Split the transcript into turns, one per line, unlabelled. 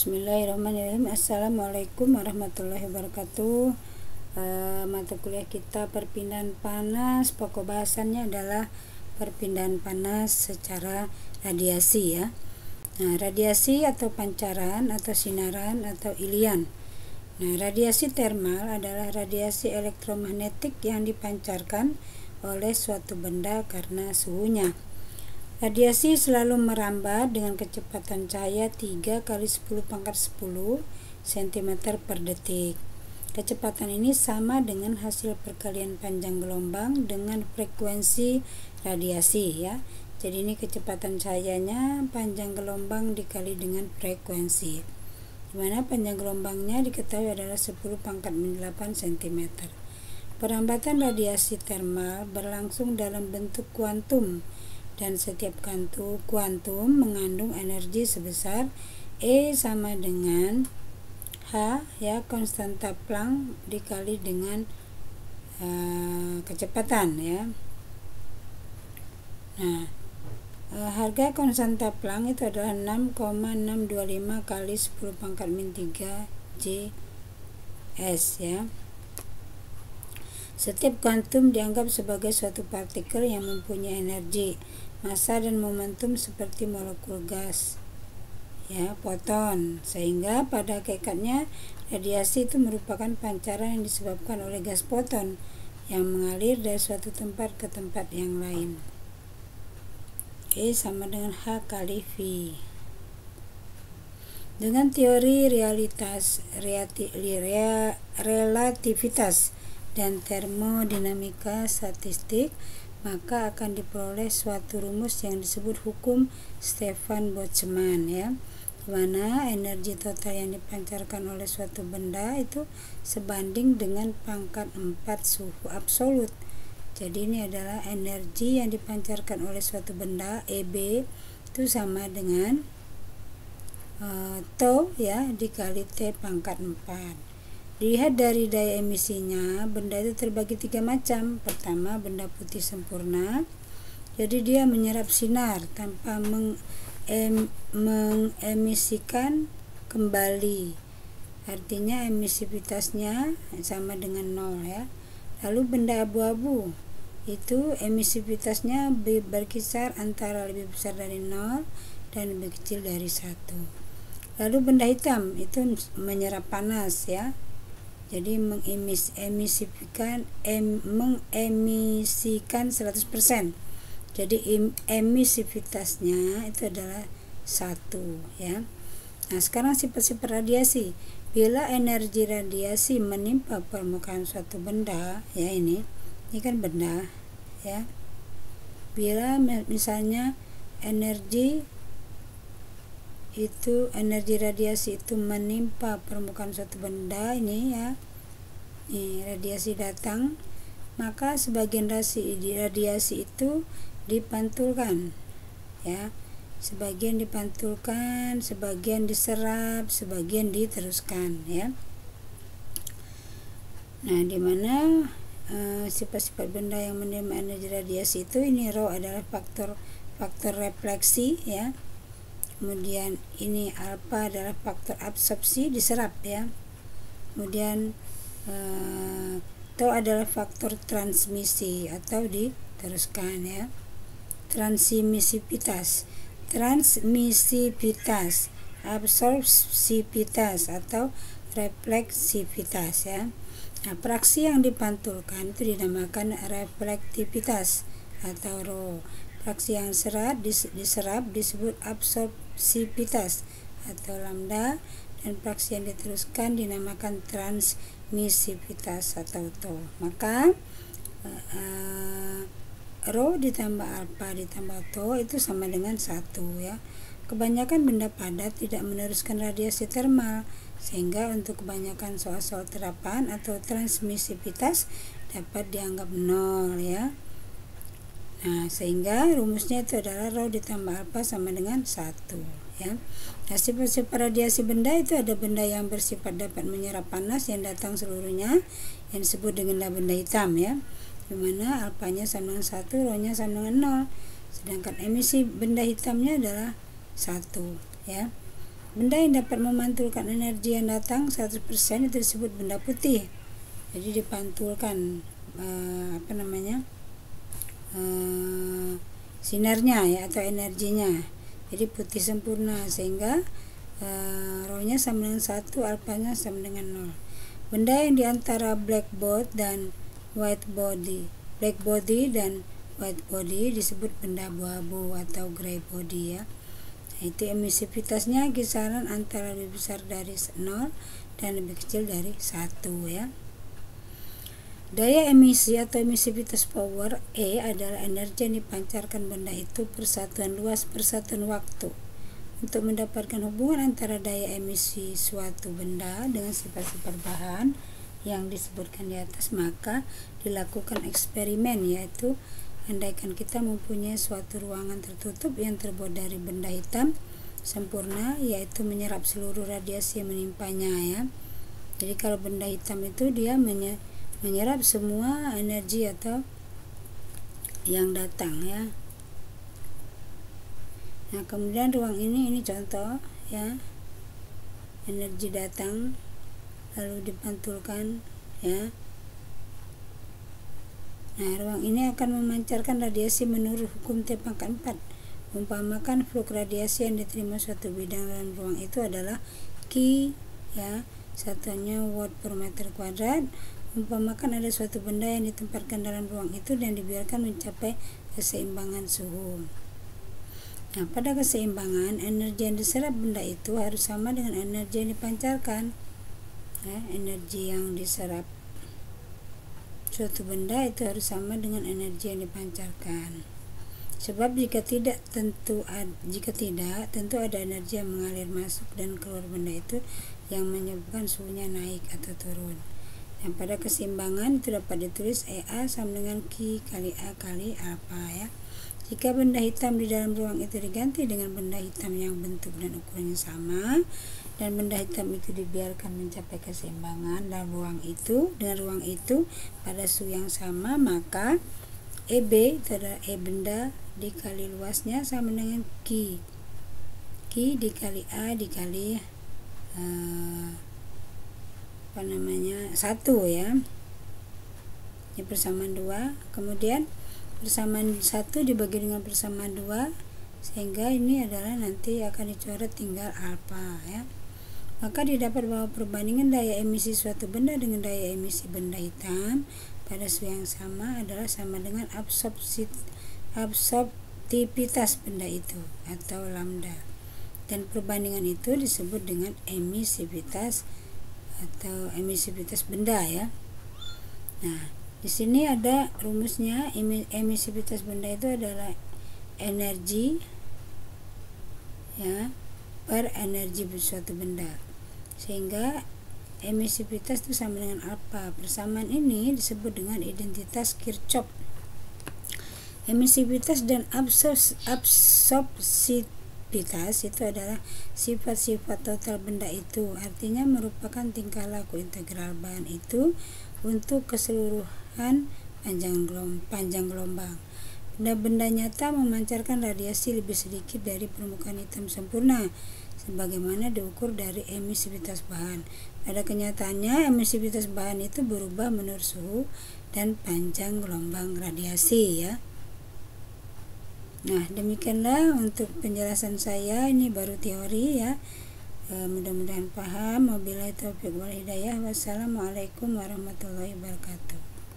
Bismillahirrahmanirrahim. Assalamualaikum warahmatullahi wabarakatuh. Mata kuliah kita perpindahan panas, pokok bahasannya adalah perpindahan panas secara radiasi ya. Nah, radiasi atau pancaran atau sinaran atau ilian. Nah, radiasi termal adalah radiasi elektromagnetik yang dipancarkan oleh suatu benda karena suhunya. Radiasi selalu merambat dengan kecepatan cahaya 3 kali 10 pangkat 10 cm per detik. Kecepatan ini sama dengan hasil perkalian panjang gelombang dengan frekuensi radiasi ya. Jadi ini kecepatan cahayanya panjang gelombang dikali dengan frekuensi. Dimana panjang gelombangnya diketahui adalah 10 pangkat 8 cm. Perambatan radiasi termal berlangsung dalam bentuk kuantum. Dan setiap kuantum mengandung energi sebesar E sama dengan H ya, konstanta Planck dikali dengan kecepatan ya. Nah, harga konstanta Planck itu adalah 6,625 kali 10 pangkat min 3 J/s ya. Setiap kuantum dianggap sebagai suatu partikel yang mempunyai energi, massa dan momentum seperti molekul gas ya, foton, sehingga pada hakikatnya radiasi itu merupakan pancaran yang disebabkan oleh gas foton yang mengalir dari suatu tempat ke tempat yang lain. E sama dengan H kali V. Dengan teori relativitas dan termodinamika statistik, maka akan diperoleh suatu rumus yang disebut hukum Stefan Boltzmann ya, di mana energi total yang dipancarkan oleh suatu benda itu sebanding dengan pangkat 4 suhu absolut. Jadi ini adalah energi yang dipancarkan oleh suatu benda EB itu sama dengan tau ya dikali T pangkat 4. Dilihat dari daya emisinya, benda itu terbagi 3 macam. Pertama, benda putih sempurna. Jadi dia menyerap sinar tanpa mengemisikan kembali. Artinya emisivitasnya sama dengan 0 ya. Lalu benda abu-abu itu emisivitasnya berkisar antara lebih besar dari 0 dan lebih kecil dari 1. Lalu benda hitam itu menyerap panas ya. Jadi mengemisikan 100%. Jadi emisivitasnya itu adalah 1 ya. Nah, sekarang sifat-sifat radiasi. Bila energi radiasi menimpa permukaan suatu benda ya, ini kan benda ya. Bila misalnya energi radiasi itu menimpa permukaan suatu benda ini ya, radiasi datang, maka sebagian radiasi itu dipantulkan ya, sebagian dipantulkan, sebagian diserap, sebagian diteruskan ya. Nah, dimana sifat-sifat benda yang menerima energi radiasi itu, ini rho adalah faktor refleksi ya. Kemudian ini alfa adalah faktor absorpsi, diserap ya. Kemudian tau adalah faktor transmisi atau diteruskan ya. Transmisivitas, absorpsivitas atau refleksivitas ya. Nah, fraksi yang dipantulkan itu dinamakan reflektivitas atau rho. Fraksi yang diserap disebut absorpsivitas atau lambda, dan fraksi yang diteruskan dinamakan transmisivitas atau tau. Maka rho ditambah alfa ditambah tau itu sama dengan 1 ya. Kebanyakan benda padat tidak meneruskan radiasi termal, sehingga untuk kebanyakan soal-soal terapan atau transmisivitas dapat dianggap 0 ya. Nah, sehingga rumusnya itu adalah rho ditambah alfa sama dengan 1 ya. Nah, sifat-sifat radiasi benda itu ada benda yang bersifat dapat menyerap panas yang datang seluruhnya, yang disebut dengan benda hitam ya, dimana alfanya sama dengan 1, rho-nya sama dengan 0. Sedangkan emisi benda hitamnya adalah 1 ya. Benda yang dapat memantulkan energi yang datang 100% itu disebut benda putih. Jadi dipantulkan sinarnya ya, atau energinya. Jadi putih sempurna, sehingga rho-nya sama dengan 1, alfanya sama dengan 0. Benda yang diantara black body dan white body disebut benda abu-abu atau gray body ya. Itu emisivitasnya kisaran antara lebih besar dari 0 dan lebih kecil dari 1 ya. Daya emisi atau emisivitas power E adalah energi yang dipancarkan benda itu per satuan luas per satuan waktu. Untuk mendapatkan hubungan antara daya emisi suatu benda dengan sifat-sifat bahan yang disebutkan di atas, maka dilakukan eksperimen, yaitu andaikan kita mempunyai suatu ruangan tertutup yang terbuat dari benda hitam sempurna, yaitu menyerap seluruh radiasi yang menimpanya ya. Jadi kalau benda hitam itu dia menyerap semua energi atau yang datang ya. Nah, kemudian ruang ini contoh ya, energi datang lalu dipantulkan ya. Nah, ruang ini akan memancarkan radiasi menurut hukum T pangkat 4. Umpamakan flux radiasi yang diterima suatu bidang dalam ruang itu adalah Q ya, satuannya watt per meter kuadrat. Umpamakan ada suatu benda yang ditempatkan dalam ruang itu dan dibiarkan mencapai keseimbangan suhu. Nah, pada keseimbangan, energi yang diserap benda itu harus sama dengan energi yang dipancarkan ya. Energi yang diserap suatu benda itu harus sama dengan energi yang dipancarkan. Sebab jika tidak tentu ada energi yang mengalir masuk dan keluar benda itu yang menyebabkan suhunya naik atau turun. Nah, pada keseimbangan itu dapat ditulis EA sama dengan Q kali A kali alfa ya. Jika benda hitam di dalam ruang itu diganti dengan benda hitam yang bentuk dan ukurannya sama, dan benda hitam itu dibiarkan mencapai keseimbangan dalam ruang itu dengan ruang itu pada suhu yang sama, maka EB itu adalah E benda dikali luasnya sama dengan Q dikali A dikali 1 ya. Ini persamaan 2, kemudian persamaan 1 dibagi dengan persamaan 2, sehingga ini adalah nanti akan dicoret tinggal alfa ya. Maka didapat bahwa perbandingan daya emisi suatu benda dengan daya emisi benda hitam pada suhu yang sama adalah sama dengan absorptivitas benda itu atau lambda, dan perbandingan itu disebut dengan emisivitas atau emisivitas benda ya. Nah, di sini ada rumusnya. Emisivitas benda itu adalah energi ya per energi suatu benda, sehingga emisivitas itu sama dengan alfa. Persamaan ini disebut dengan identitas Kirchhoff. Emisivitas dan absorptivitas itu adalah sifat-sifat total benda itu, artinya merupakan tingkah laku integral bahan itu untuk keseluruhan panjang gelombang. Benda-benda nyata memancarkan radiasi lebih sedikit dari permukaan hitam sempurna, sebagaimana diukur dari emisivitas bahan. Pada kenyataannya, emisivitas bahan itu berubah menurut suhu dan panjang gelombang radiasi ya. Nah, demikianlah untuk penjelasan saya. Ini baru teori ya. Mudah-mudahan paham. Wabillahi taufiq wal hidayah. Wassalamualaikum warahmatullahi wabarakatuh.